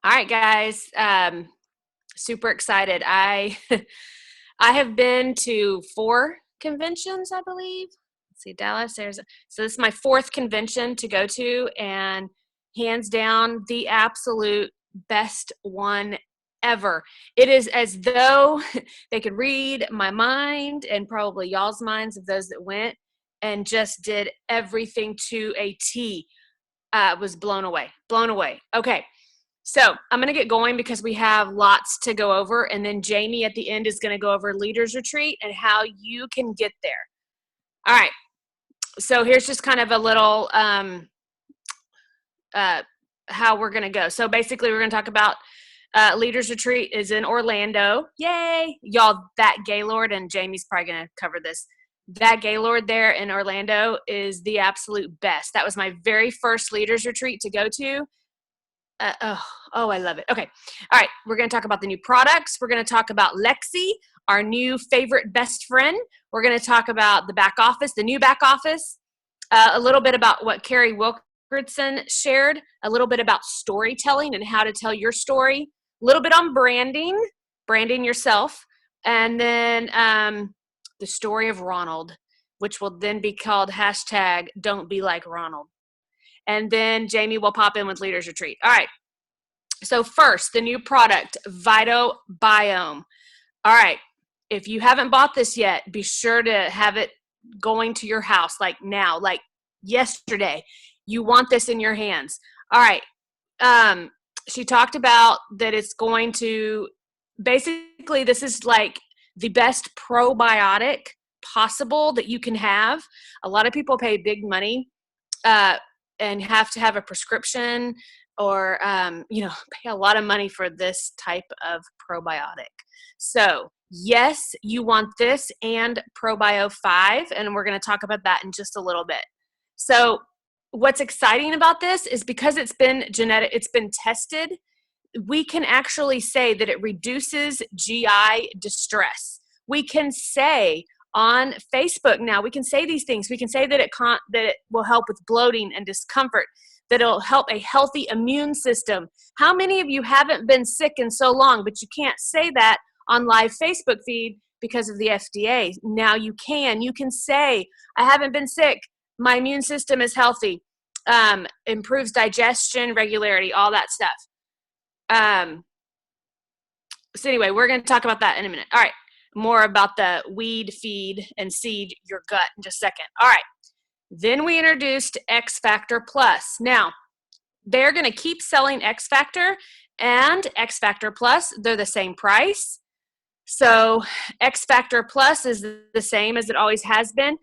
All right, guys. Super excited. I have been to four conventions, I believe. Let's see, Dallas, Arizona. So this is my fourth convention to go to, and hands down, the absolute best one ever. It is as though they could read my mind and probably y'all's minds of those that went and just did everything to a T. Was blown away. Blown away. Okay. So I'm going to get going because we have lots to go over. And then Jamie at the end is going to go over Leaders Retreat and how you can get there. All right. So here's just kind of a little how we're going to go. So basically, we're going to talk about Leaders Retreat is in Orlando. Yay. Y'all, that Gaylord, and Jamie's probably going to cover this. That Gaylord there in Orlando is the absolute best. That was my very first Leaders Retreat to go to. I love it. Okay. All right. We're going to talk about the new products. We're going to talk about Lexi, our new favorite best friend. We're going to talk about the back office, the new back office, a little bit about what Carrie Wilkerson shared, a little bit about storytelling and how to tell your story, a little bit on branding yourself, and then the story of Ronald, which will then be called hashtag Don't Be Like Ronald. And then Jamie will pop in with Leaders Retreat. All right. So first, the new product, Vito Biome. All right. If you haven't bought this yet, be sure to have it going to your house like now, like yesterday. You want this in your hands. All right. She talked about that it's going to, basically, this is like the best probiotic possible that you can have. A lot of people pay big money and have to have a prescription or, pay a lot of money for this type of probiotic. So yes, you want this and Probio 5, and we're going to talk about that in just a little bit. So what's exciting about this is because it's been tested, we can actually say that it reduces GI distress. We can say on Facebook now, we can say these things. We can say that it will help with bloating and discomfort, that it'll help a healthy immune system. How many of you haven't been sick in so long, but you can't say that on live Facebook feed because of the FDA? Now you can. You can say, I haven't been sick. My immune system is healthy. Improves digestion, regularity, all that stuff. So anyway, we're going to talk about that in a minute. All right. More about the weed, feed, and seed your gut in just a second. All right. Then we introduced X Factor Plus. Now, they're going to keep selling X Factor and X Factor Plus. They're the same price. So X Factor Plus is the same as it always has been.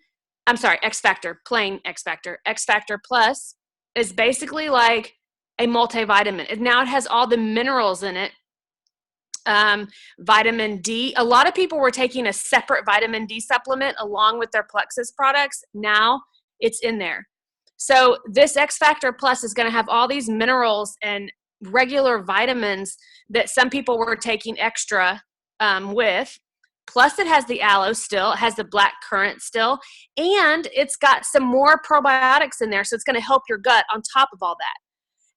I'm sorry, X Factor, plain X Factor. X Factor Plus is basically like a multivitamin. Now it has all the minerals in it. Vitamin D. A lot of people were taking a separate vitamin D supplement along with their Plexus products. Now it's in there. So this X Factor Plus is going to have all these minerals and regular vitamins that some people were taking extra with. Plus it has the aloe still, it has the black currant still, and it's got some more probiotics in there. So it's going to help your gut on top of all that.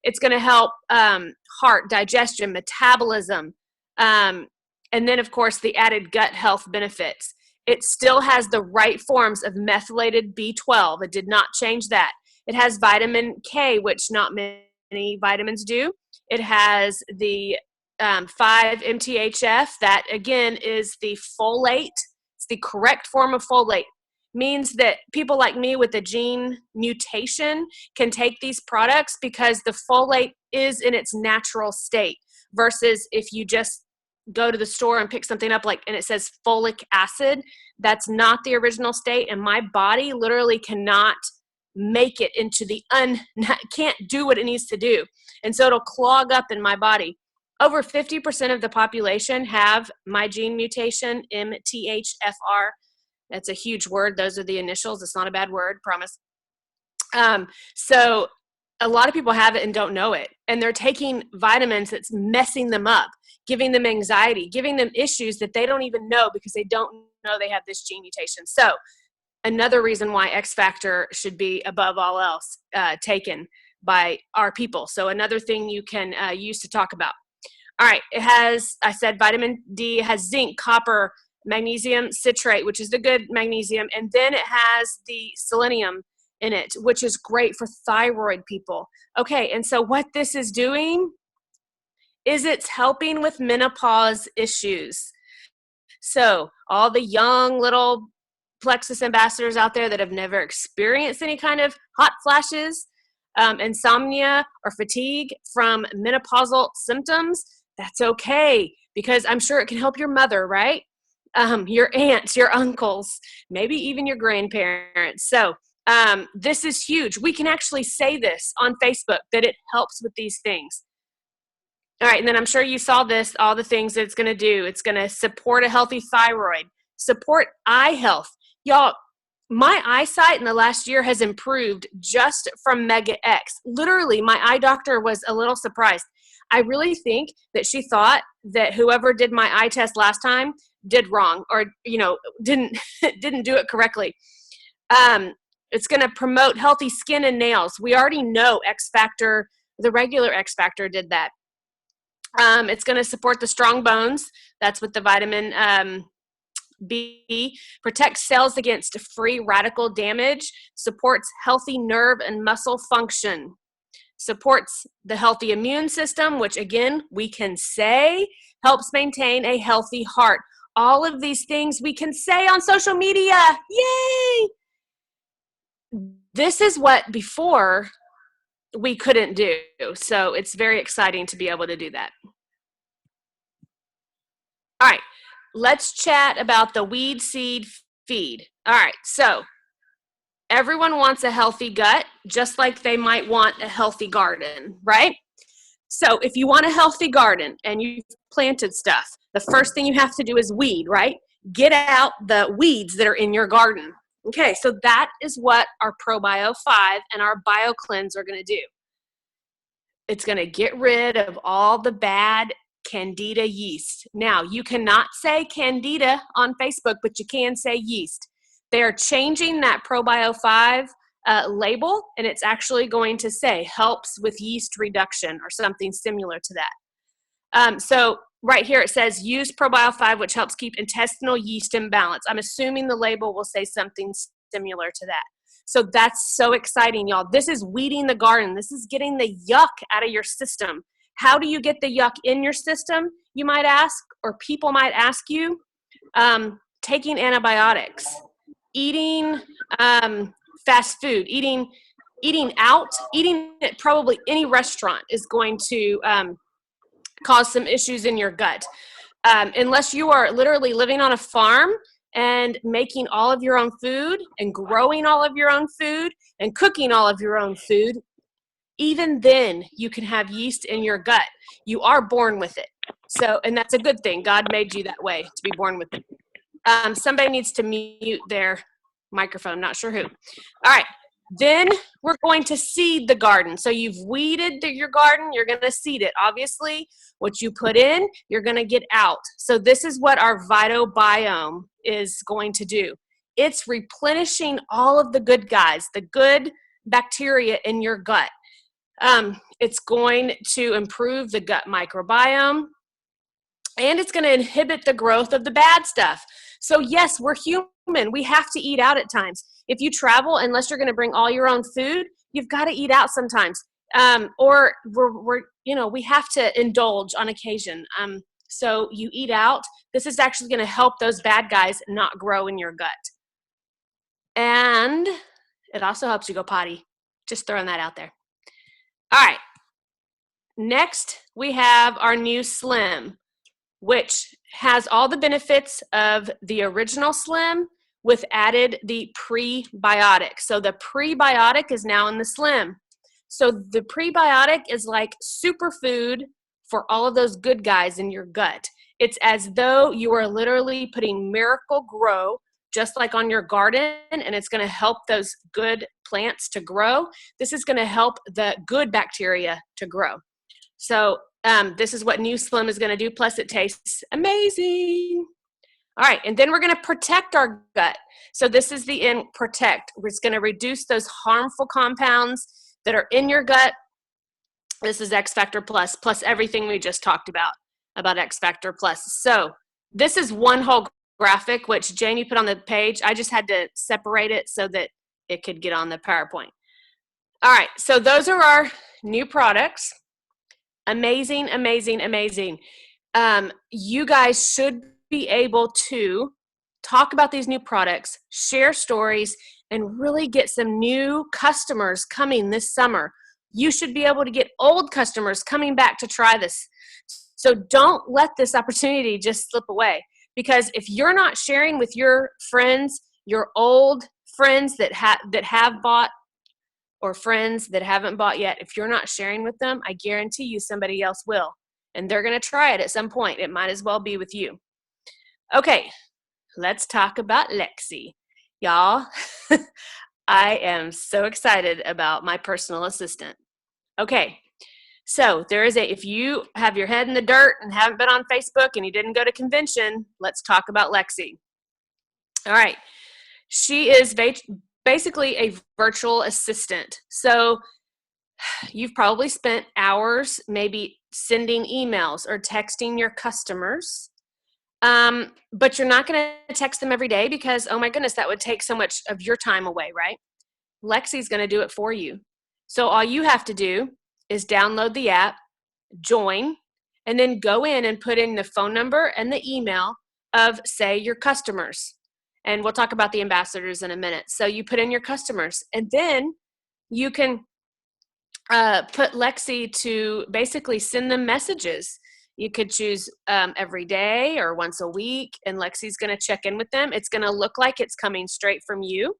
It's going to help heart, digestion, metabolism, and then, of course, the added gut health benefits. It still has the right forms of methylated B12. It did not change that. It has vitamin K, which not many vitamins do. It has the 5-MTHF. That, again, is the folate. It's the correct form of folate. Means that people like me with a gene mutation can take these products because the folate is in its natural state, versus if you just go to the store and pick something up and it says folic acid, that's not the original state, and my body literally cannot make it into can't do what it needs to do, and so it'll clog up in my body. Over 50% of the population have my gene mutation, MTHFR. That's a huge word. Those are the initials. It's not a bad word, promise. So a lot of people have it and don't know it. And they're taking vitamins that's messing them up, giving them anxiety, giving them issues that they don't even know because they don't know they have this gene mutation. So another reason why X Factor should be above all else taken. by our people. So another thing you can use to talk about. All right, it has, I said, vitamin D, it has zinc, copper, magnesium citrate, which is the good magnesium, and then it has the selenium in it, which is great for thyroid people. Okay, and so what this is doing is it's helping with menopause issues. So all the young little Plexus ambassadors out there that have never experienced any kind of hot flashes, insomnia, or fatigue from menopausal symptoms, that's okay, because I'm sure it can help your mother, right? Your aunts, your uncles, maybe even your grandparents. So this is huge. We can actually say this on Facebook that it helps with these things. All right, and then I'm sure you saw this, all the things that it's going to do. It's going to support a healthy thyroid, support eye health. Y'all, my eyesight in the last year has improved just from Mega X. Literally, my eye doctor was a little surprised. I really think that she thought that whoever did my eye test last time did wrong, or didn't do it correctly. It's going to promote healthy skin and nails. We already know X Factor, the regular X Factor did that. It's going to support the strong bones. That's with the vitamin B. Protects cells against free radical damage. Supports healthy nerve and muscle function. Supports the healthy immune system, which again, we can say helps maintain a healthy heart. All of these things we can say on social media. Yay! This is what before we couldn't do. So it's very exciting to be able to do that. All right, let's chat about the weed seed feed. All right, so everyone wants a healthy gut, just like they might want a healthy garden, right? So if you want a healthy garden and you've planted stuff, the first thing you have to do is weed, right? Get out the weeds that are in your garden. Okay, so that is what our ProBio 5 and our BioCleanse are going to do. It's going to get rid of all the bad Candida yeast. Now, you cannot say Candida on Facebook, but you can say yeast. They are changing that ProBio 5 label, and it's actually going to say helps with yeast reduction or something similar to that. So right here it says use ProBio 5, which helps keep intestinal yeast in balance. I'm assuming the label will say something similar to that. So that's so exciting, y'all. This is weeding the garden. This is getting the yuck out of your system. How do you get the yuck in your system, you might ask, or people might ask you? Taking antibiotics, eating fast food, eating out, eating at probably any restaurant is going to cause some issues in your gut. Unless you are literally living on a farm and making all of your own food and growing all of your own food and cooking all of your own food, even then you can have yeast in your gut. You are born with it. So, and that's a good thing. God made you that way, to be born with it. Somebody needs to mute their microphone, not sure who. All right, then we're going to seed the garden. So you've weeded your garden, you're going to seed it. Obviously, what you put in, you're going to get out. So this is what our VitoBiome is going to do. It's replenishing all of the good guys, the good bacteria in your gut. It's going to improve the gut microbiome, and it's going to inhibit the growth of the bad stuff. So yes, we're human. We have to eat out at times. If you travel, unless you're going to bring all your own food, you've got to eat out sometimes. Or we have to indulge on occasion. So you eat out. This is actually going to help those bad guys not grow in your gut. And it also helps you go potty. Just throwing that out there. All right. Next, we have our new Slim, which has all the benefits of the original Slim with added the prebiotic. So the prebiotic is now in the Slim. So the prebiotic is like superfood for all of those good guys in your gut. It's as though you are literally putting Miracle-Gro just like on your garden, and it's going to help those good plants to grow. This is going to help the good bacteria to grow. So this is what New Slim is going to do, plus it tastes amazing. All right, and then we're going to protect our gut. So this is the protect. It's going to reduce those harmful compounds that are in your gut. This is X Factor Plus, plus everything we just talked about X Factor Plus. So this is one whole graphic, which Jamie put on the page. I just had to separate it so that it could get on the PowerPoint. All right, so those are our new products. Amazing, amazing, amazing. You guys should be able to talk about these new products, share stories, and really get some new customers coming this summer. You should be able to get old customers coming back to try this. So don't let this opportunity just slip away, because if you're not sharing with your friends, your old friends that have bought, or friends that haven't bought yet, if you're not sharing with them, I guarantee you somebody else will. And they're going to try it at some point. It might as well be with you. Okay, let's talk about Lexi. Y'all, I am so excited about my personal assistant. Okay, so there is if you have your head in the dirt and haven't been on Facebook and you didn't go to convention, let's talk about Lexi. All right, she is basically a virtual assistant. So you've probably spent hours maybe sending emails or texting your customers, but you're not going to text them every day because, oh my goodness, that would take so much of your time away, right? Lexi's going to do it for you. So all you have to do is download the app, join, and then go in and put in the phone number and the email of, say, your customers. And we'll talk about the ambassadors in a minute. So you put in your customers, and then you can put Lexi to basically send them messages. You could choose every day or once a week, and Lexi's going to check in with them. It's going to look like it's coming straight from you.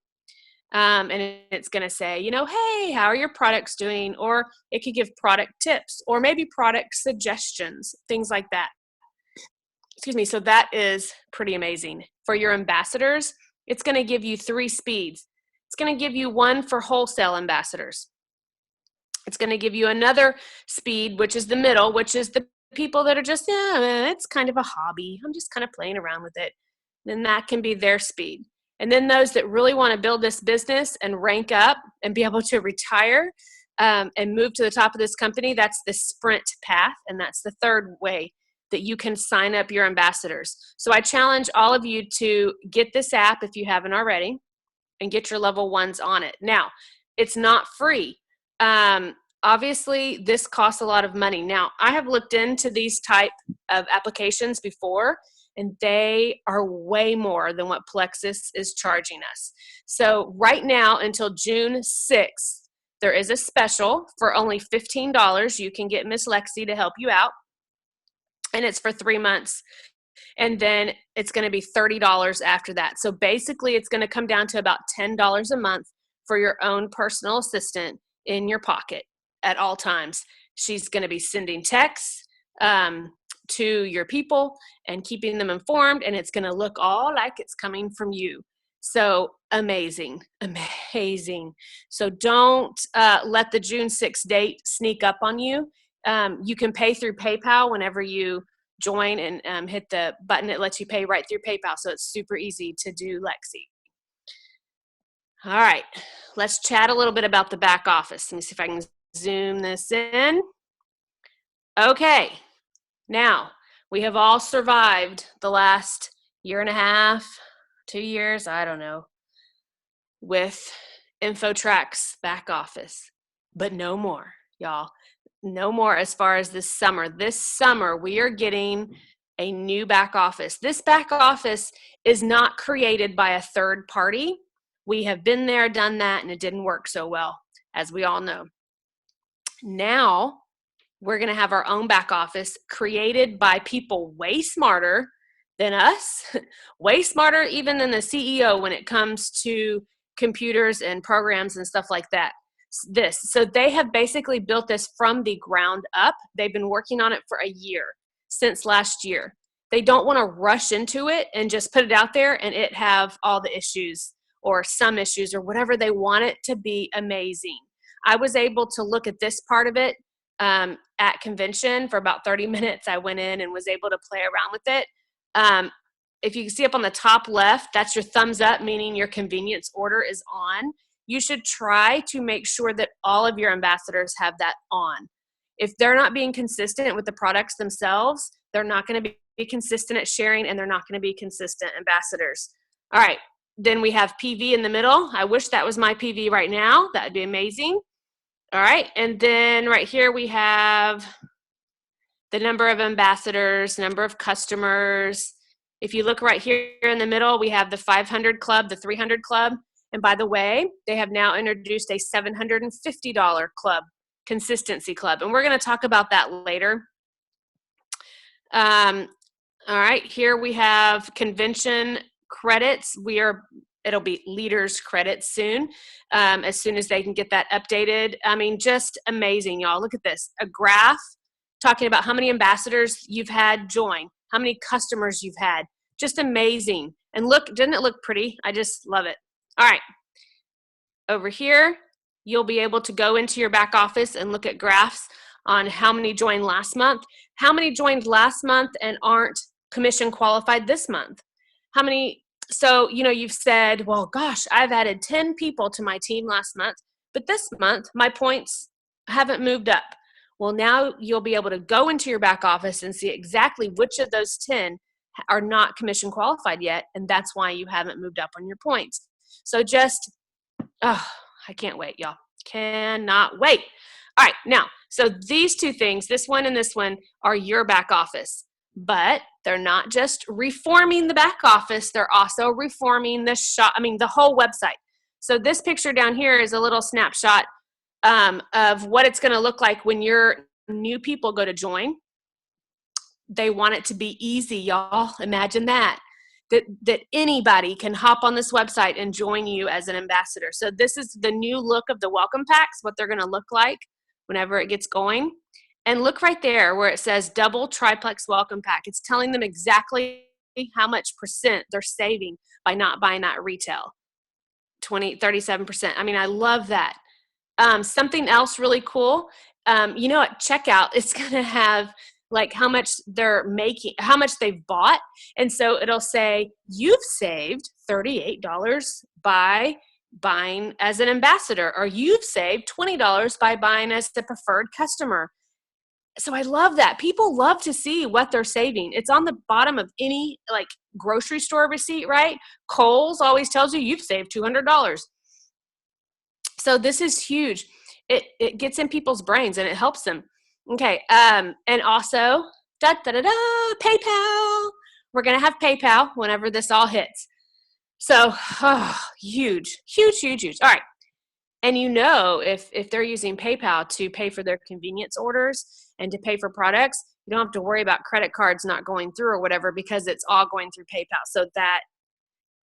And it's going to say, hey, how are your products doing? Or it could give product tips or maybe product suggestions, things like that. Excuse me. So that is pretty amazing. For your ambassadors, it's going to give you 3 speeds. It's going to give you one for wholesale ambassadors. It's going to give you another speed, which is the middle, which is the people that are just, it's kind of a hobby. I'm just kind of playing around with it. Then that can be their speed. And then those that really want to build this business and rank up and be able to retire and move to the top of this company, that's the sprint path. And that's the third way that you can sign up your ambassadors. So I challenge all of you to get this app if you haven't already and get your level 1s on it. Now, it's not free. Obviously, this costs a lot of money. Now, I have looked into these type of applications before, and they are way more than what Plexus is charging us. So right now, until June 6th, there is a special for only $15. You can get Miss Lexi to help you out, and it's for 3 months. And then it's going to be $30 after that. So basically, it's going to come down to about $10 a month for your own personal assistant in your pocket at all times. She's going to be sending texts to your people and keeping them informed, and it's going to look all like it's coming from you. So amazing, amazing. So don't let the June 6th date sneak up on you. You can pay through PayPal whenever you join and hit the button that lets you pay right through PayPal. So it's super easy to do, Lexi. All right, let's chat a little bit about the back office. Let me see if I can zoom this in. Okay, now we have all survived the last 1.5 years, 2 years, I don't know, with InfoTrack's back office, but no more, y'all. No more as far as this summer. This summer, we are getting a new back office. This back office is not created by a third party. We have been there, done that, and it didn't work so well, as we all know. Now, we're going to have our own back office created by people way smarter than us, way smarter even than the CEO when it comes to computers and programs and stuff like that. So they have basically built this from the ground up. They've been working on it for a year, since last year. They don't want to rush into it and just put it out there and it have all the issues or some issues or whatever. They want it to be amazing. I was able to look at this part of it at convention for about 30 minutes. I went in and was able to play around with it. If you can see up on the top left, that's your thumbs up, meaning your convenience order is on. you should try to make sure that all of your ambassadors have that on. If they're not being consistent with the products themselves, they're not going to be consistent at sharing, and they're not going to be consistent ambassadors. All right, then we have PV in the middle. I wish that was my PV right now. That would be amazing. All right, and then right here we have the number of ambassadors, number of customers. If you look right here in the middle, we have the 500 club, the 300 club. And by the way, they have now introduced a $750 club, consistency club. And we're going to talk about that later. All right, here we have convention credits. It'll be leaders credits soon, as soon as they can get that updated. I mean, just amazing, y'all. Look at this, a graph talking about how many ambassadors you've had join, how many customers you've had. Just amazing. And look, didn't it look pretty? I just love it. All right, over here, you'll be able to go into your back office and look at graphs on how many joined last month, how many joined last month and aren't commission qualified this month. How many, so, you know, you've said, well, gosh, I've added 10 people to my team last month, but this month my points haven't moved up. Well, now you'll be able to go into your back office and see exactly which of those 10 are not commission qualified yet, and that's why you haven't moved up on your points. So just, oh, I can't wait, y'all. Cannot wait. All right, now, so these two things, this one and this one, are your back office, but they're not just reforming the back office, they're also reforming the whole website. So this picture down here is a little snapshot of what it's going to look like when your new people go to join. They want it to be easy, y'all. Imagine that anybody can hop on this website and join you as an ambassador. So this is the new look of the welcome packs, what they're going to look like whenever it gets going. And look right there where it says double triplex welcome pack. It's telling them exactly how much percent they're saving by not buying that retail. 37%. I mean, I love that. Something else really cool, you know, at checkout, it's going to have like how much they're making, how much they've bought. And so it'll say, you've saved $38 by buying as an ambassador, or you've saved $20 by buying as the preferred customer. So I love that. People love to see what they're saving. It's on the bottom of any like grocery store receipt, right? Kohl's always tells you you've saved $200. So this is huge. It gets in people's brains and it helps them. Okay, and also, PayPal. We're going to have PayPal whenever this all hits. So, huge. All right. And you know, if they're using PayPal to pay for their convenience orders and to pay for products, you don't have to worry about credit cards not going through or whatever because it's all going through PayPal. So that,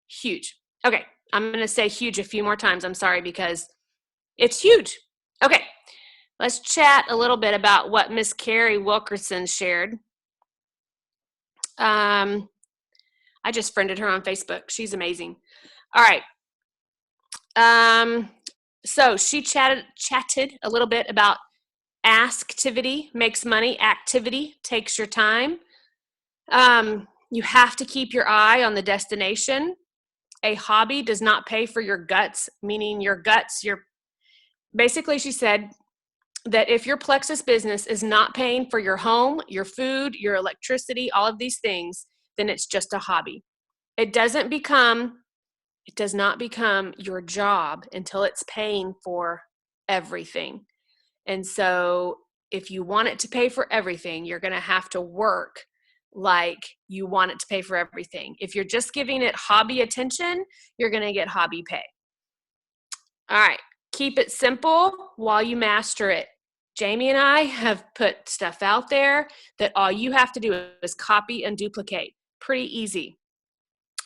huge. Okay, I'm going to say huge a few more times. I'm sorry because it's huge. Okay, let's chat a little bit about what Miss Carrie Wilkerson shared. I just friended her on Facebook. She's amazing. All right. So she chatted a little bit about asktivity makes money, activity takes your time. You have to keep your eye on the destination. A hobby does not pay for your guts, meaning your guts, basically she said that if your Plexus business is not paying for your home, your food, your electricity, all of these things, then it's just a hobby. It does not become your job until it's paying for everything. And so if you want it to pay for everything, you're going to have to work like you want it to pay for everything. If you're just giving it hobby attention, you're going to get hobby pay. All right. Keep it simple while you master it. Jamie and I have put stuff out there that all you have to do is copy and duplicate. Pretty easy.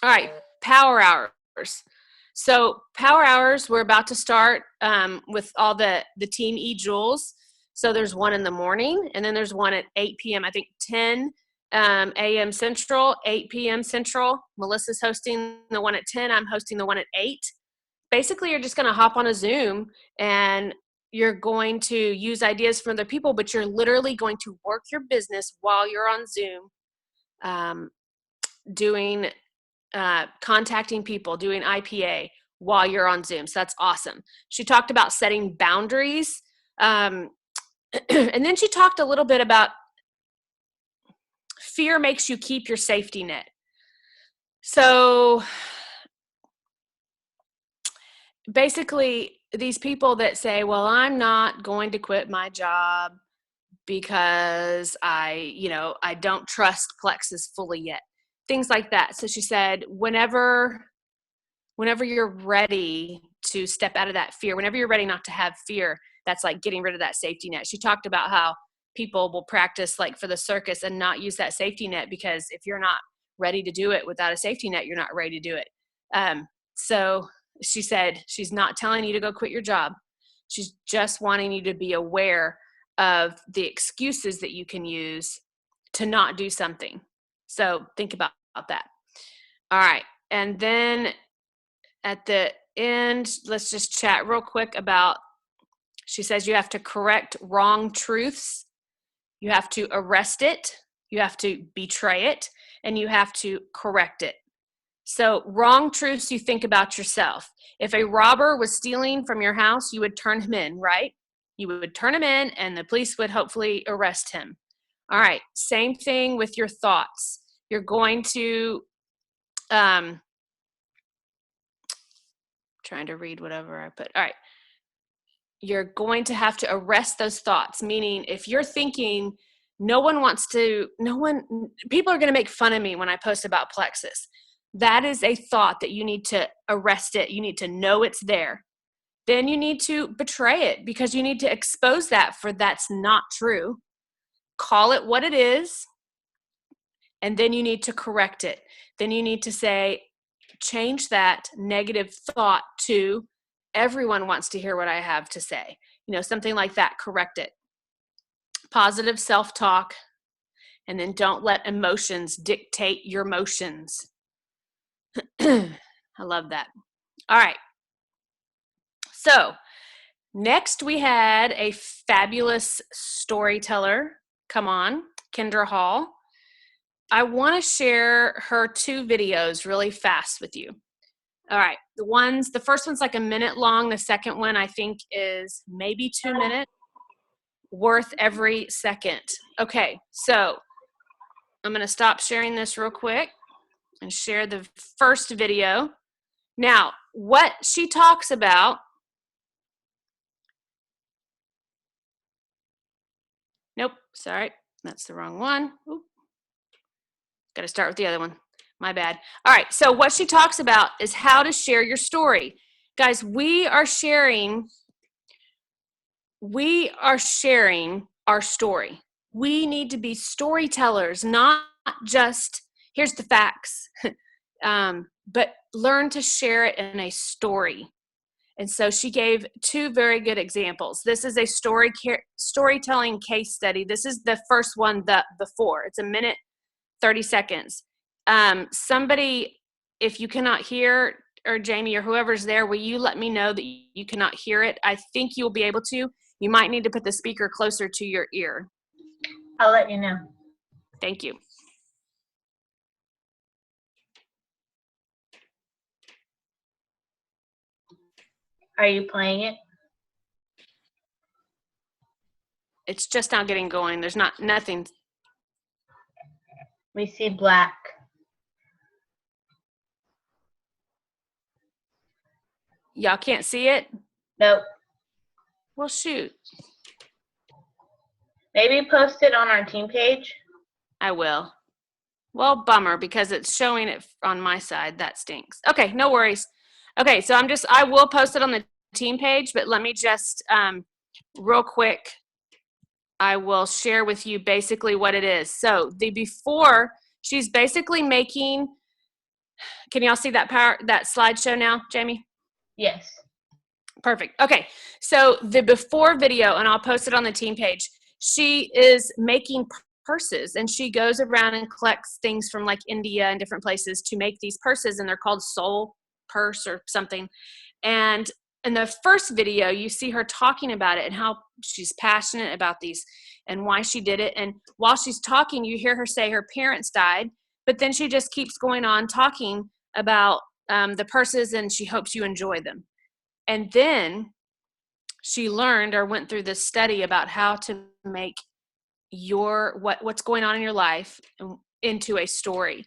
All right. Power hours. So power hours, we're about to start with all the Team eJules. So there's one in the morning, and then there's one at 8 p.m. I think 10 a.m. Central, 8 p.m. Central. Melissa's hosting the one at 10. I'm hosting the one at 8. Basically, you're just going to hop on a Zoom, and you're going to use ideas from other people, but you're literally going to work your business while you're on Zoom, contacting people, doing IPA, while you're on Zoom. So that's awesome. She talked about setting boundaries. And then she talked a little bit about fear makes you keep your safety net. So basically, these people that say, well, I'm not going to quit my job because I don't trust Plexus fully yet. Things like that. So she said, whenever you're ready to step out of that fear, whenever you're ready not to have fear, that's like getting rid of that safety net. She talked about how people will practice like for the circus and not use that safety net because if you're not ready to do it without a safety net, you're not ready to do it. So she said she's not telling you to go quit your job. She's just wanting you to be aware of the excuses that you can use to not do something. So think about that. All right. And then at the end, let's just chat real quick about, she says you have to correct wrong truths. You have to arrest it. You have to betray it. And you have to correct it. So wrong truths you think about yourself. If a robber was stealing from your house, you would turn him in, right? You would turn him in and the police would hopefully arrest him. All right, same thing with your thoughts. You're going to, trying to read whatever I put. All right. You're going to have to arrest those thoughts, meaning if you're thinking, people are going to make fun of me when I post about Plexus. That is a thought that you need to arrest it. You need to know it's there. Then you need to betray it because you need to expose that for that's not true. Call it what it is. And then you need to correct it. Then you need to say, change that negative thought to everyone wants to hear what I have to say. Something like that, correct it. Positive self-talk. And then don't let emotions dictate your motions. I love that. All right. So next we had a fabulous storyteller come on, Kendra Hall. I want to share her 2 videos really fast with you. All right. The first one's like a minute long. The second one I think is maybe 2 minutes, worth every second. Okay. So I'm going to stop sharing this real quick and share the first video. Now, what she talks about, nope, sorry, that's the wrong one. Got to start with the other one. My bad. All right, so what she talks about is how to share your story. Guys, we are sharing our story. We need to be storytellers, not just, here's the facts, but learn to share it in a story. And so she gave 2 very good examples. This is a storytelling case study. This is the first one, the before. It's a minute, 30 seconds. Somebody, if you cannot hear, or Jamie or whoever's there, will you let me know that you cannot hear it? I think you'll be able to. You might need to put the speaker closer to your ear. I'll let you know. Thank you. Are you playing it? It's just now getting going. There's nothing. We see black. Y'all can't see it? Nope. Well, shoot. Maybe post it on our team page. I will. Well, bummer, because it's showing it on my side. That stinks. Okay, no worries. Okay, so I will post it on the team page, but let me just, real quick, I will share with you basically what it is. So the before, she's basically making, can y'all see that slideshow now, Jamie? Yes. Perfect. Okay, so the before video, and I'll post it on the team page, she is making purses, and she goes around and collects things from like India and different places to make these purses, and they're called soul purse or something. And in the first video, you see her talking about it and how she's passionate about these and why she did it. And while she's talking, you hear her say her parents died, but then she just keeps going on talking about the purses, and she hopes you enjoy them. And then she learned or went through this study about how to make what's going on in your life into a story.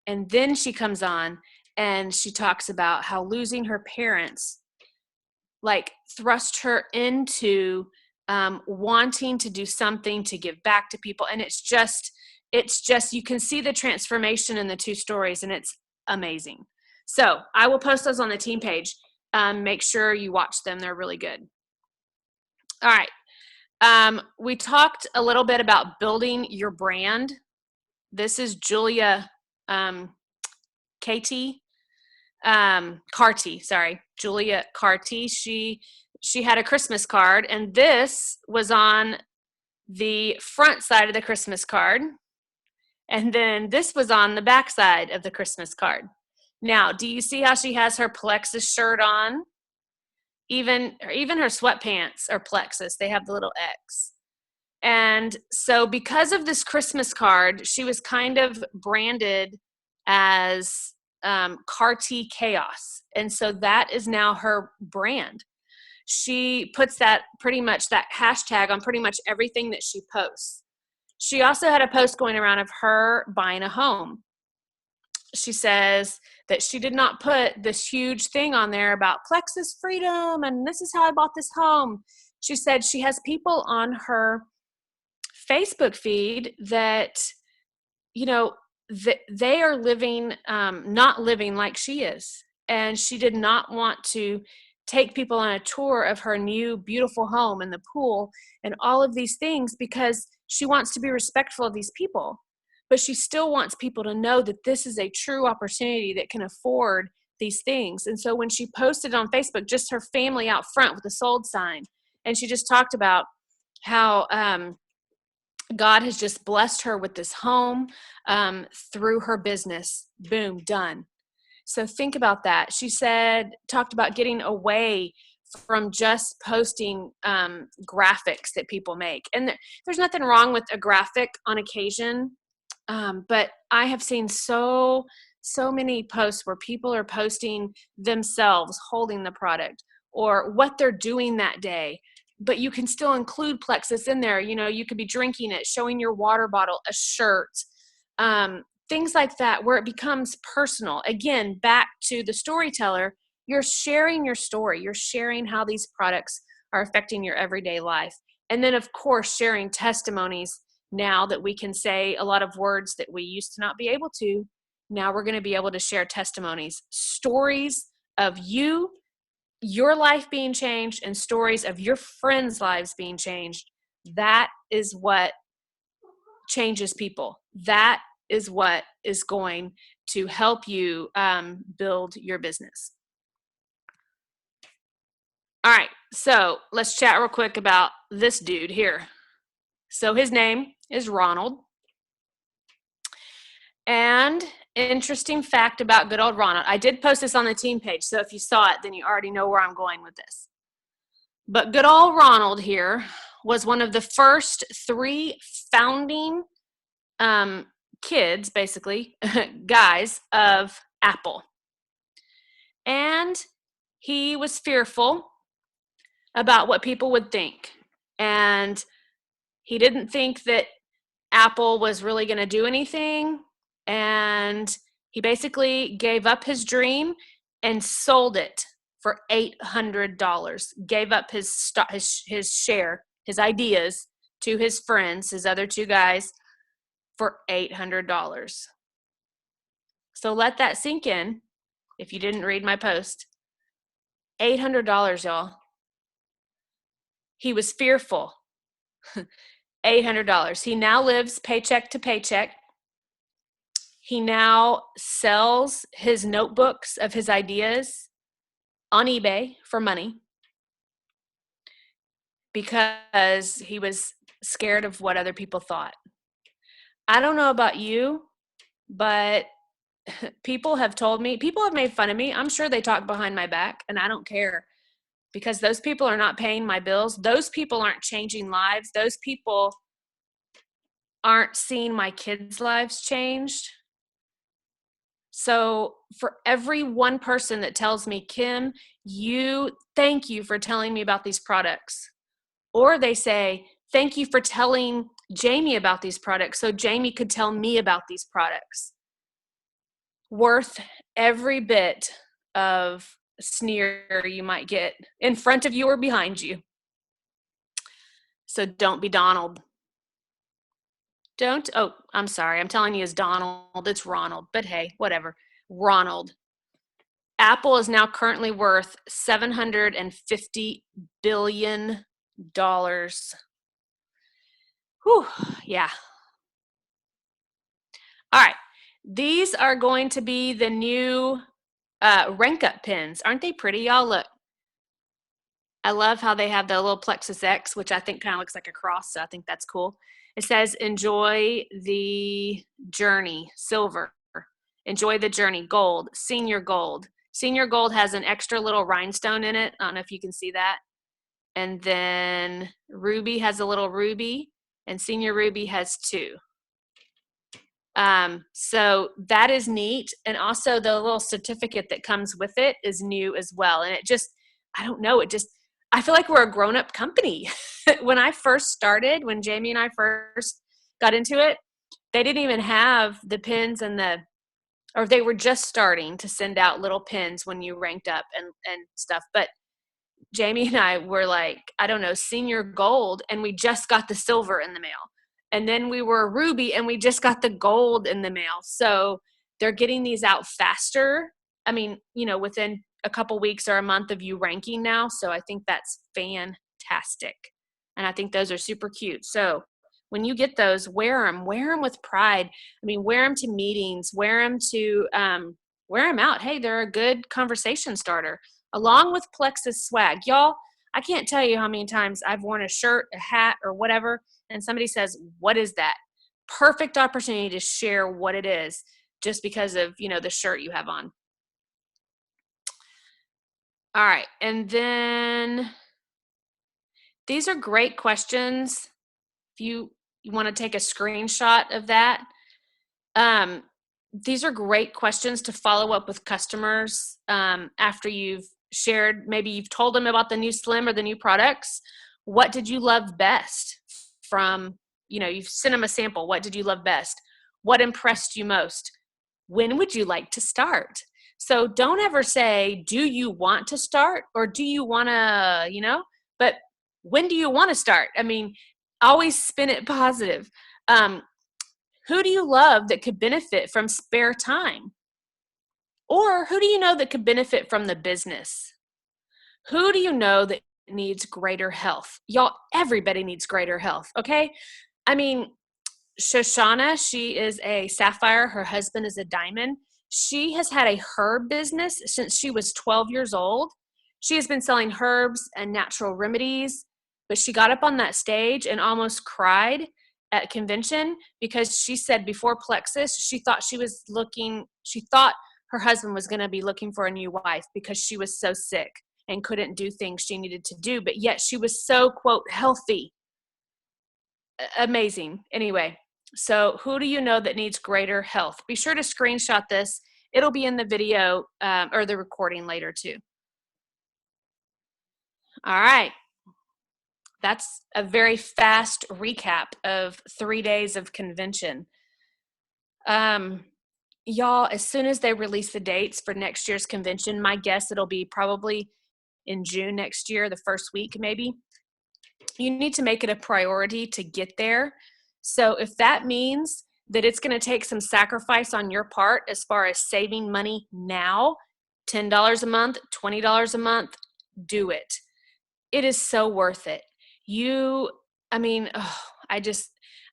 And then she comes on and she talks about how losing her parents like thrust her into wanting to do something to give back to people. And it's just you can see the transformation in the two stories, and it's amazing. So I will post those on the team page. Make sure you watch them. They're really good. All right. We talked a little bit about building your brand. This is Julia Julia Carty. She had a Christmas card, and this was on the front side of the Christmas card, and then this was on the back side of the Christmas card. Now, do you see how she has her Plexus shirt on? Even her sweatpants are Plexus. They have the little X. And so because of this Christmas card, she was kind of branded as Carty Chaos. And so that is now her brand. She puts that hashtag on pretty much everything that she posts. She also had a post going around of her buying a home. She says that she did not put this huge thing on there about Plexus freedom and this is how I bought this home. She said she has people on her Facebook feed that, they are living, not living like she is. And she did not want to take people on a tour of her new beautiful home and the pool and all of these things because she wants to be respectful of these people. But she still wants people to know that this is a true opportunity that can afford these things. And so when she posted on Facebook, just her family out front with a sold sign, and she just talked about how God has just blessed her with this home through her business. Boom, done. So think about that. She talked about getting away from just posting graphics that people make. And there's nothing wrong with a graphic on occasion. But I have seen so many posts where people are posting themselves holding the product or what they're doing that day. But you can still include Plexus in there. You could be drinking it, showing your water bottle, a shirt, things like that, where it becomes personal. Again, back to the storyteller, you're sharing your story. You're sharing how these products are affecting your everyday life. And then, of course, sharing testimonies. Now that we can say a lot of words that we used to not be able to, now we're going to be able to share testimonies, stories of your life being changed, and stories of your friends' lives being changed. That is what changes people. That is what is going to help you build your business. All right, so let's chat real quick about this dude here. So his name is Ronald. And interesting fact about good old Ronald. I did post this on the team page, so if you saw it, then you already know where I'm going with this. But good old Ronald here was one of the first 3 founding kids, basically, guys of Apple. And he was fearful about what people would think. And he didn't think that Apple was really going to do anything. And he basically gave up his dream and sold it for $800. Gave up his share, his ideas to his friends, his other 2 guys, for $800. So let that sink in if you didn't read my post. $800, y'all. He was fearful. $800. He now lives paycheck to paycheck. He now sells his notebooks of his ideas on eBay for money because he was scared of what other people thought. I don't know about you, but people have made fun of me. I'm sure they talk behind my back, and I don't care because those people are not paying my bills. Those people aren't changing lives. Those people aren't seeing my kids' lives changed. So for every one person that tells me, Kim, thank you for telling me about these products, or they say, thank you for telling Jamie about these products so Jamie could tell me about these products. Worth every bit of sneer you might get in front of you or behind you. So don't be Donald. I'm sorry. I'm telling you it's Donald. It's Ronald, but hey, whatever. Ronald. Apple is now currently worth $750 billion. Whew, yeah. All right. These are going to be the new rank up pins. Aren't they pretty, y'all? Look. I love how they have the little Plexus X, which I think kind of looks like a cross, so I think that's cool. It says, enjoy the journey, silver. Enjoy the journey, gold, senior gold. Senior gold has an extra little rhinestone in it. I don't know if you can see that. And then ruby has a little ruby, and senior ruby has 2. So that is neat. And also the little certificate that comes with it is new as well. And it just, I don't know, I feel like we're a grown-up company. When I first started, when Jamie and I first got into it, they didn't even have the pins or they were just starting to send out little pins when you ranked up and stuff. But Jamie and I were like, I don't know, senior gold, and we just got the silver in the mail. And then we were ruby, and we just got the gold in the mail. So they're getting these out faster. I mean, within a couple weeks or a month of you ranking now. So I think that's fantastic. And I think those are super cute. So when you get those, wear them with pride. I mean, wear them to meetings, wear them out. Hey, they're a good conversation starter along with Plexus swag. Y'all, I can't tell you how many times I've worn a shirt, a hat, or whatever, and somebody says, what is that? Perfect opportunity to share what it is just because of, the shirt you have on. All right. And then these are great questions. If you want to take a screenshot of that, these are great questions to follow up with customers after you've shared, maybe you've told them about the new Slim or the new products. What did you love best from, you've sent them a sample. What did you love best? What impressed you most? When would you like to start? So don't ever say, do you want to start or do you want to, but when do you want to start? I mean, always spin it positive. Who do you love that could benefit from spare time? Or who do you know that could benefit from the business? Who do you know that needs greater health? Y'all, everybody needs greater health, okay? I mean, Shoshana, she is a sapphire. Her husband is a diamond. She has had a herb business since she was 12 years old. She has been selling herbs and natural remedies, but she got up on that stage and almost cried at convention because she said before Plexus, she thought her husband was going to be looking for a new wife because she was so sick and couldn't do things she needed to do, but yet she was so, quote, healthy. Amazing. Anyway, so who do you know that needs greater health? Be sure to screenshot this. It'll be in the video or the recording later too. All right. That's a very fast recap of 3 days of convention. Y'all, as soon as they release the dates for next year's convention, my guess it'll be probably in June next year, the first week maybe. You need to make it a priority to get there. So if that means that it's going to take some sacrifice on your part as far as saving money now, $10 a month, $20 a month, do it. It is so worth it.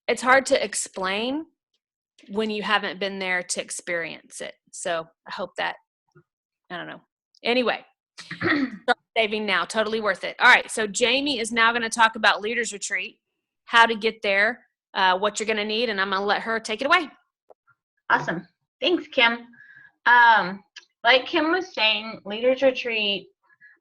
It's hard to explain when you haven't been there to experience it. So I hope that, I don't know. Anyway, start saving now, totally worth it. All right, so Jamie is now going to talk about Leaders Retreat, how to get there, what you're going to need, and I'm going to let her take it away. Awesome. Thanks, Kim. Like Kim was saying, Leaders Retreat,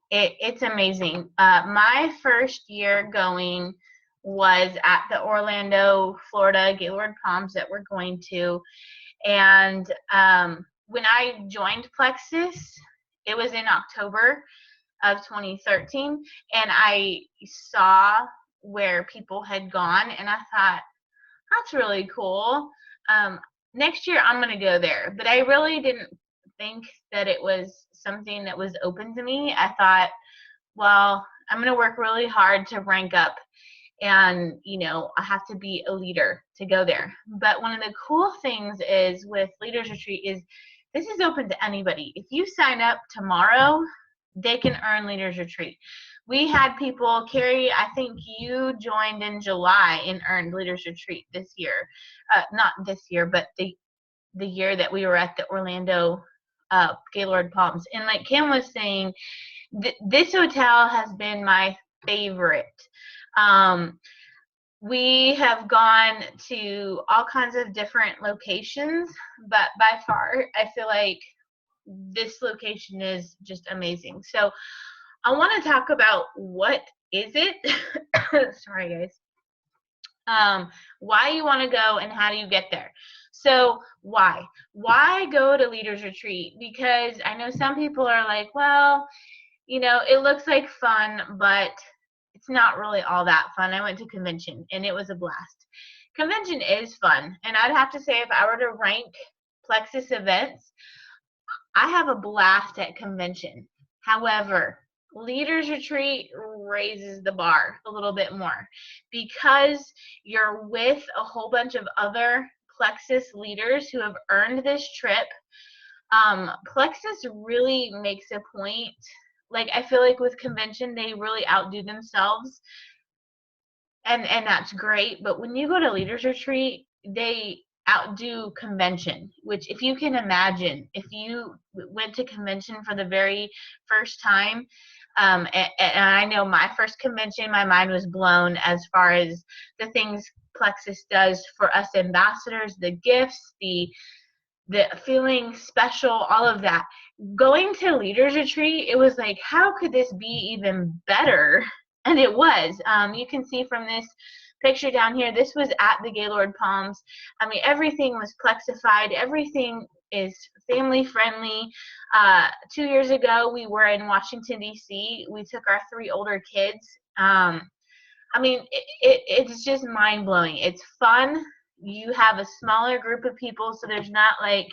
it's amazing. My first year going was at the Orlando, Florida Gaylord Palms that we're going to. And when I joined Plexus, it was in October of 2013, and I saw where people had gone, and I thought, that's really cool. Next year I'm going to go there. But I really didn't think that it was something that was open to me. I thought, well, I'm going to work really hard to rank up, and I have to be a leader to go there. But one of the cool things is with Leaders Retreat is this is open to anybody. If you sign up tomorrow, they can earn Leaders Retreat. We had people, Carrie, I think you joined in July and earned Leaders Retreat this year. Not this year, but the year that we were at the Orlando Gaylord Palms. And like Kim was saying, this hotel has been my favorite. We have gone to all kinds of different locations, but by far, I feel like this location is just amazing. So I want to talk about what is it? Sorry, guys. Why you want to go and how do you get there? So why go to Leaders Retreat? Because I know some people are like, well, it looks like fun, but it's not really all that fun. I went to convention and it was a blast. Convention is fun, and I'd have to say if I were to rank Plexus events, I have a blast at convention. However, Leaders Retreat raises the bar a little bit more because you're with a whole bunch of other Plexus leaders who have earned this trip. Plexus really makes a point. Like, I feel like with convention, they really outdo themselves, and that's great. But when you go to Leaders Retreat, they outdo convention, which if you can imagine, if you went to convention for the very first time, and I know my first convention, my mind was blown as far as the things Plexus does for us ambassadors, the gifts, the feeling special, all of that. Going to Leaders Retreat, it was like, how could this be even better? And it was. You can see from this picture down here, this was at the Gaylord Palms. I mean, everything was plexified. Everything is family friendly. 2 years ago, we were in Washington, D.C. We took our 3 older kids. I mean, it's just mind blowing. It's fun. You have a smaller group of people, so there's not like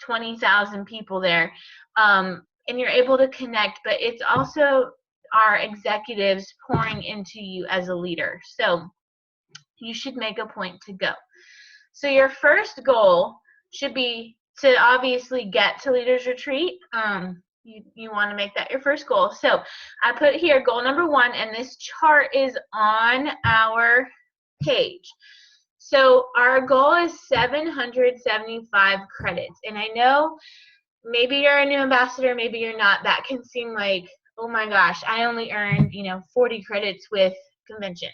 20,000 people there. And you're able to connect, but it's also our executives pouring into you as a leader. So you should make a point to go. So your first goal should be to obviously get to Leaders Retreat. You want to make that your first goal. So I put here goal number 1, and this chart is on our page. So our goal is 775 credits. And I know maybe you're a new ambassador, maybe you're not. That can seem like, oh my gosh, I only earned, 40 credits with convention.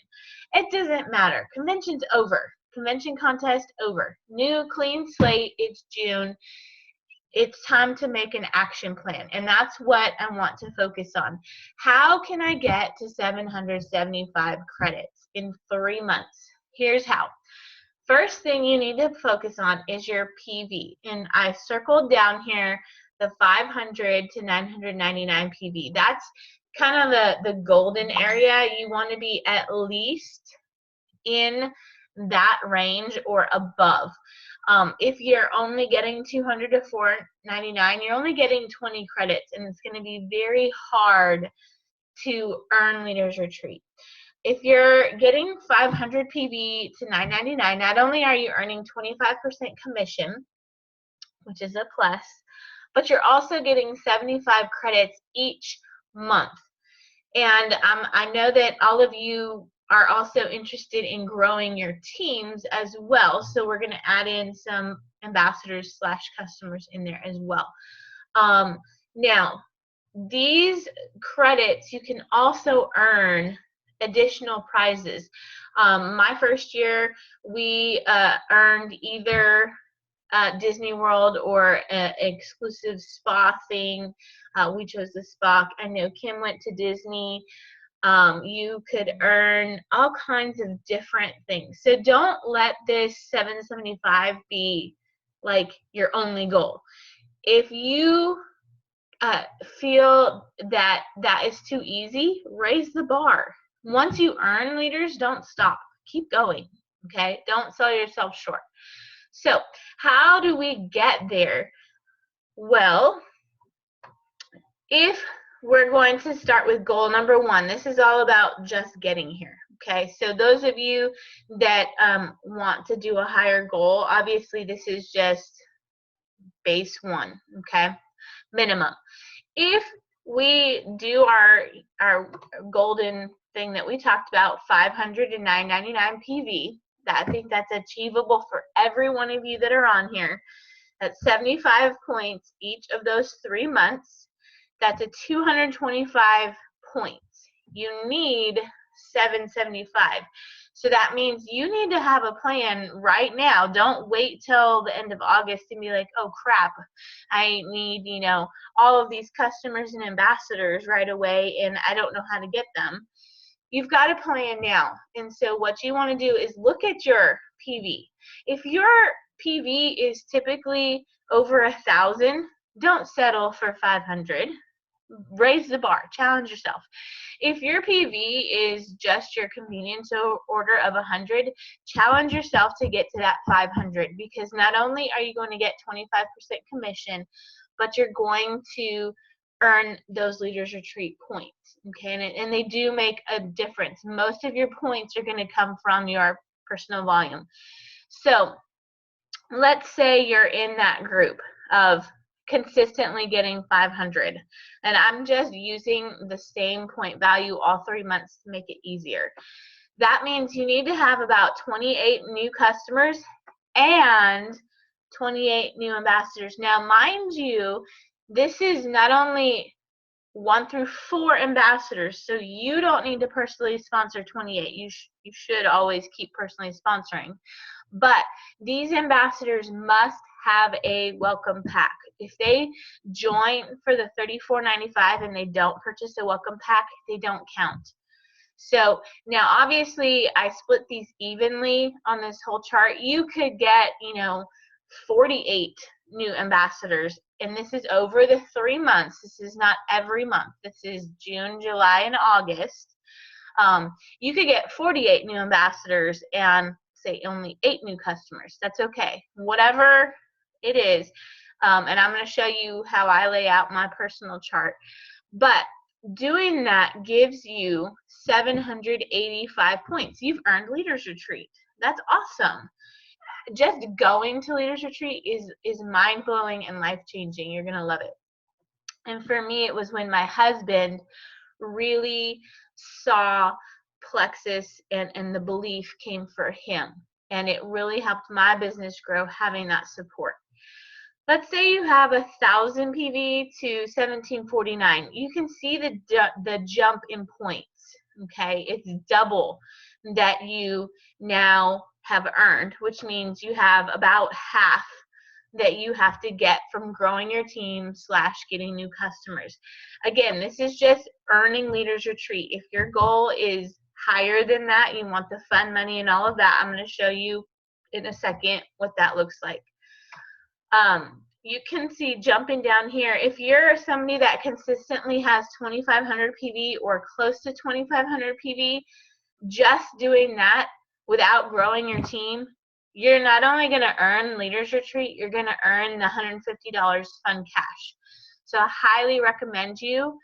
It doesn't matter. Convention's over. Convention contest over. New clean slate. It's June. It's time to make an action plan. And that's what I want to focus on. How can I get to 775 credits in 3 months? Here's how. First thing you need to focus on is your PV. And I circled down here the 500 to 999 PV. That's kind of the golden area. You want to be at least in that range or above. If you're only getting 200 to 499, you're only getting 20 credits, and it's going to be very hard to earn Leaders Retreat. If you're getting 500 PV to 999, not only are you earning 25% commission, which is a plus, but you're also getting 75 credits each month. And I know that all of you are also interested in growing your teams as well. So we're going to add in some ambassadors / customers in there as well. Now, these credits you can also earn additional prizes. My first year, we earned either Disney World or an exclusive spa thing. We chose the spa. I know Kim went to Disney. You could earn all kinds of different things. So don't let this 775 be like your only goal. If you feel that that is too easy, raise the bar. Once you earn leaders, don't stop. Keep going, okay? Don't sell yourself short. So how do we get there? Well, if we're going to start with goal number 1, this is all about just getting here, okay? So those of you that want to do a higher goal, obviously this is just base 1, okay? Minimum. If we do our golden thing that we talked about, 500 and 999 PV, I think that's achievable for every one of you that are on here. That's 75 points each of those 3 months. That's a 225 points. You need 775. So that means you need to have a plan right now. Don't wait till the end of August and be like, oh crap, I need, all of these customers and ambassadors right away and I don't know how to get them. You've got a plan now. And so what you want to do is look at your PV. If your PV is typically over 1,000, don't settle for 500. Raise the bar, challenge yourself. If your PV is just your convenience order of 100, challenge yourself to get to that 500, because not only are you going to get 25% commission, but you're going to earn those Leaders Retreat points, okay? And they do make a difference. Most of your points are going to come from your personal volume. So let's say you're in that group of consistently getting 500, and I'm just using the same point value all 3 months to make it easier. That means you need to have about 28 new customers and 28 new ambassadors. Now, mind you, this is not only 1 through 4 ambassadors, so you don't need to personally sponsor 28. You should always keep personally sponsoring. But these ambassadors must have a welcome pack. If they join for the $34.95 and they don't purchase a welcome pack, they don't count. So now obviously I split these evenly on this whole chart. You could get, 48 new ambassadors, and this is over the 3 months. This is not every month. This is June, July, and August. You could get 48 new ambassadors and say only 8 new customers. That's okay. Whatever it is. And I'm going to show you how I lay out my personal chart. But doing that gives you 785 points. You've earned Leaders Retreat. That's awesome. Just going to Leaders Retreat is mind-blowing and life-changing. You're going to love it. And for me, it was when my husband really saw Plexus and the belief came for him. And it really helped my business grow, having that support. Let's say you have 1,000 PV to 1749. You can see the jump in points, okay? It's double that you now have earned, which means you have about half that you have to get from growing your team / getting new customers. Again, this is just earning Leaders Retreat. If your goal is higher than that, you want the fun money and all of that, I'm going to show you in a second what that looks like. You can see jumping down here, if you're somebody that consistently has 2,500 PV or close to 2,500 PV, just doing that without growing your team, you're not only going to earn Leaders Retreat, you're going to earn the $150 fun cash. So I highly recommend you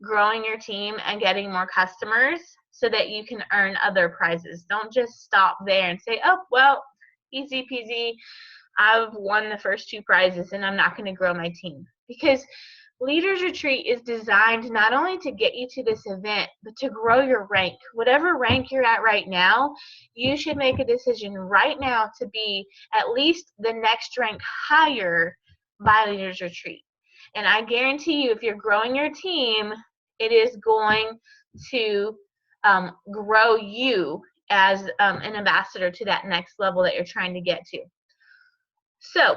growing your team and getting more customers so that you can earn other prizes. Don't just stop there and say, oh, well, easy peasy, I've won the first 2 prizes and I'm not going to grow my team. Because Leaders Retreat is designed not only to get you to this event, but to grow your rank. Whatever rank you're at right now, you should make a decision right now to be at least the next rank higher by Leaders Retreat. And I guarantee you, if you're growing your team, it is going to grow you as an ambassador to that next level that you're trying to get to. So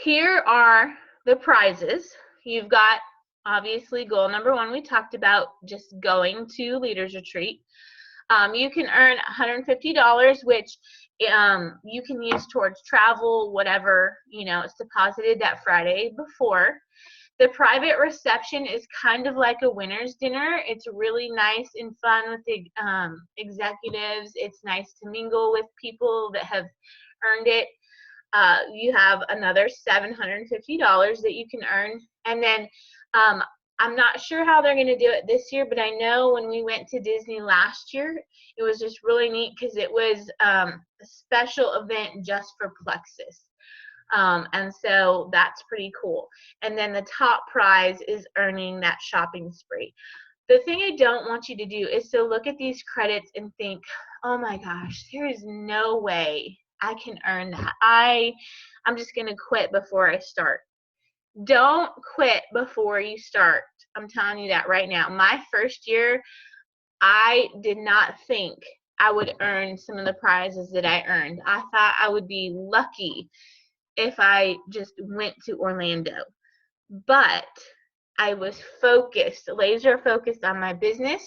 here are the prizes. You've got, obviously, goal number 1 we talked about, just going to Leaders Retreat. You can earn $150, which you can use towards travel, whatever, it's deposited that Friday before. The private reception is kind of like a winner's dinner. It's really nice and fun with the executives. It's nice to mingle with people that have earned it. You have another $750 that you can earn. And then I'm not sure how they're going to do it this year, but I know when we went to Disney last year, it was just really neat because it was a special event just for Plexus. And so that's pretty cool. And then the top prize is earning that shopping spree. The thing I don't want you to do is to look at these credits and think, oh my gosh, there is no way I can earn that. I'm just going to quit before I start. Don't quit before you start. I'm telling you that right now. My first year, I did not think I would earn some of the prizes that I earned. I thought I would be lucky if I just went to Orlando. But I was focused, laser focused on my business.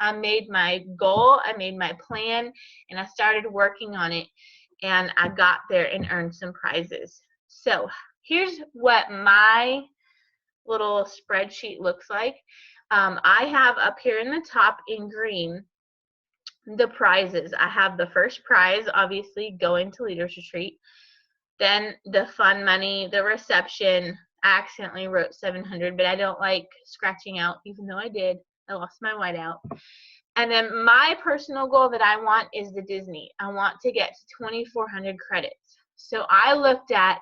I made my goal, I made my plan, and I started working on it. And I got there and earned some prizes. So here's what my little spreadsheet looks like. I have up here in the top in green the prizes. I have the first prize, obviously, going to Leaders Retreat. Then the fun money, the reception. I accidentally wrote 700, but I don't like scratching out, even though I did. I lost my whiteout. And then my personal goal that I want is the Disney. I want to get to 2,400 credits. So I looked at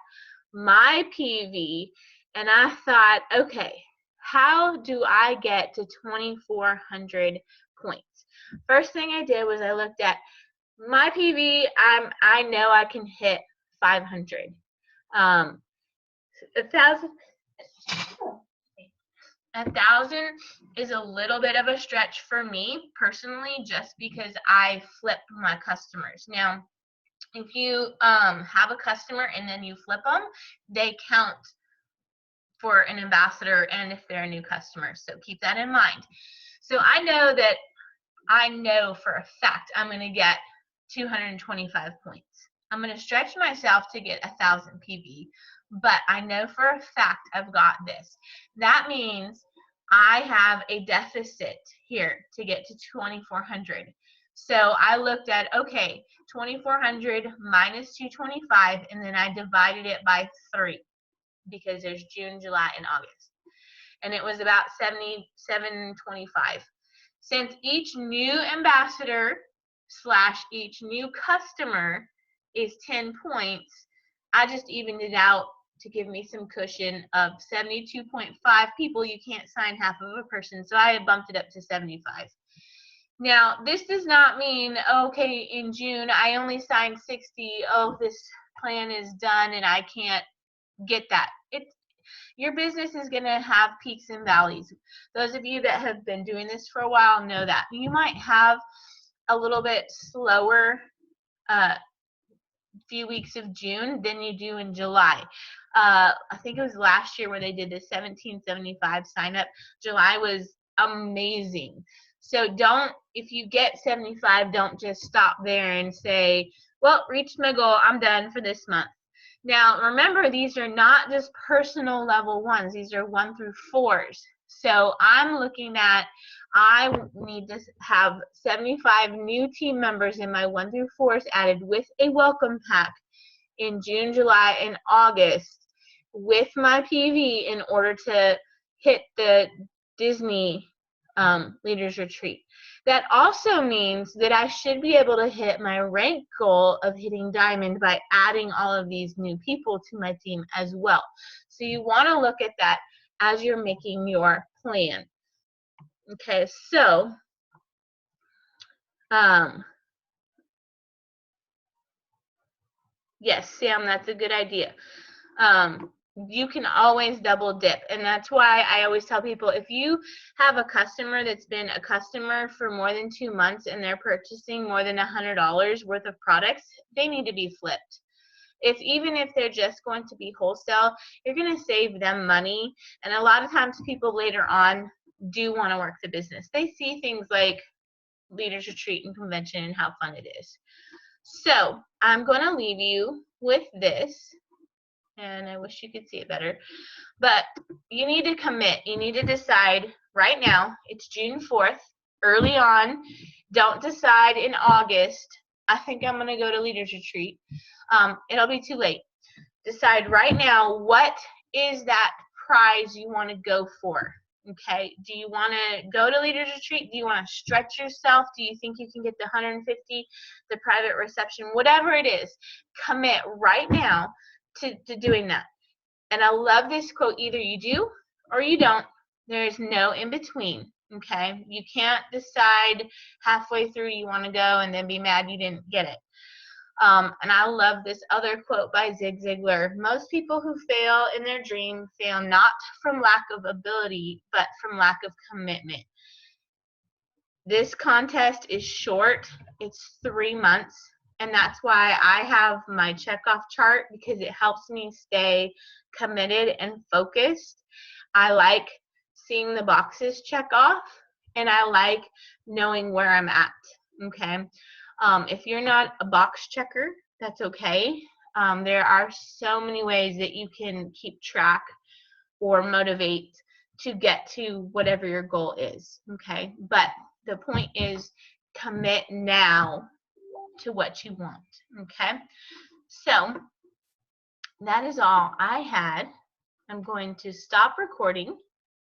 my PV and I thought, okay, how do I get to 2,400 points? First thing I did was I looked at my PV. I know I can hit 500. 1,000 is a little bit of a stretch for me personally, just because I flip my customers. Now, if you have a customer and then you flip them, they count for an ambassador and if they're a new customer. So keep that in mind. So I know for a fact I'm going to get 225 points. I'm going to stretch myself to get 1,000 PV, but I know for a fact I've got this. That means I have a deficit here to get to 2,400. So I looked at, okay, 2,400 minus 225, and then I divided it by 3 because there's June, July, and August. And it was about 725. Since each new ambassador / each new customer is 10 points, I just evened it out to give me some cushion of 72.5 people. You can't sign half of a person, so I bumped it up to 75. Now, this does not mean, okay, in June, I only signed 60. Oh, this plan is done and I can't get that. Your business is going to have peaks and valleys. Those of you that have been doing this for a while know that. You might have a little bit slower few weeks of June than you do in July. I think it was last year where they did the 1775 sign up. July was amazing. So if you get 75, don't just stop there and say, well, reached my goal, I'm done for this month. Now, remember, these are not just personal level 1s. These are 1 through 4s. So I'm looking at, I need to have 75 new team members in my 1 through 4s added with a welcome pack in June, July, and August with my PV in order to hit the Disney Leaders Retreat. That also means that I should be able to hit my rank goal of hitting diamond by adding all of these new people to my team as well. So you want to look at that as you're making your plan. Okay, so yes, Sam, that's a good idea. You can always double dip, and that's why I always tell people, if you have a customer that's been a customer for more than 2 months and they're purchasing more than $100 worth of products, they need to be flipped. Even if they're just going to be wholesale, you're going to save them money. And a lot of times people later on do want to work the business. They see things like Leaders Retreat and Convention and how fun it is. So I'm going to leave you with this, and I wish you could see it better, but you need to commit. You need to decide right now. It's June 4th, early on. Don't decide in August, I think I'm going to go to Leaders Retreat. It'll be too late. Decide right now, what is that prize you want to go for? Okay, do you want to go to Leaders Retreat? Do you want to stretch yourself? Do you think you can get the 150, the private reception, whatever it is? Commit right now to doing that. And I love this quote, either you do or you don't. There's no in between. Okay, you can't decide halfway through you want to go and then be mad you didn't get it. And I love this other quote by Zig Ziglar. Most people who fail in their dream fail not from lack of ability, but from lack of commitment. This contest is short. It's 3 months. And that's why I have my checkoff chart, because it helps me stay committed and focused. I like seeing the boxes check off, and I like knowing where I'm at. Okay. If you're not a box checker, that's okay. There are so many ways that you can keep track or motivate to get to whatever your goal is. Okay. But the point is, commit now to what you want. Okay. So that is all I had. I'm going to stop recording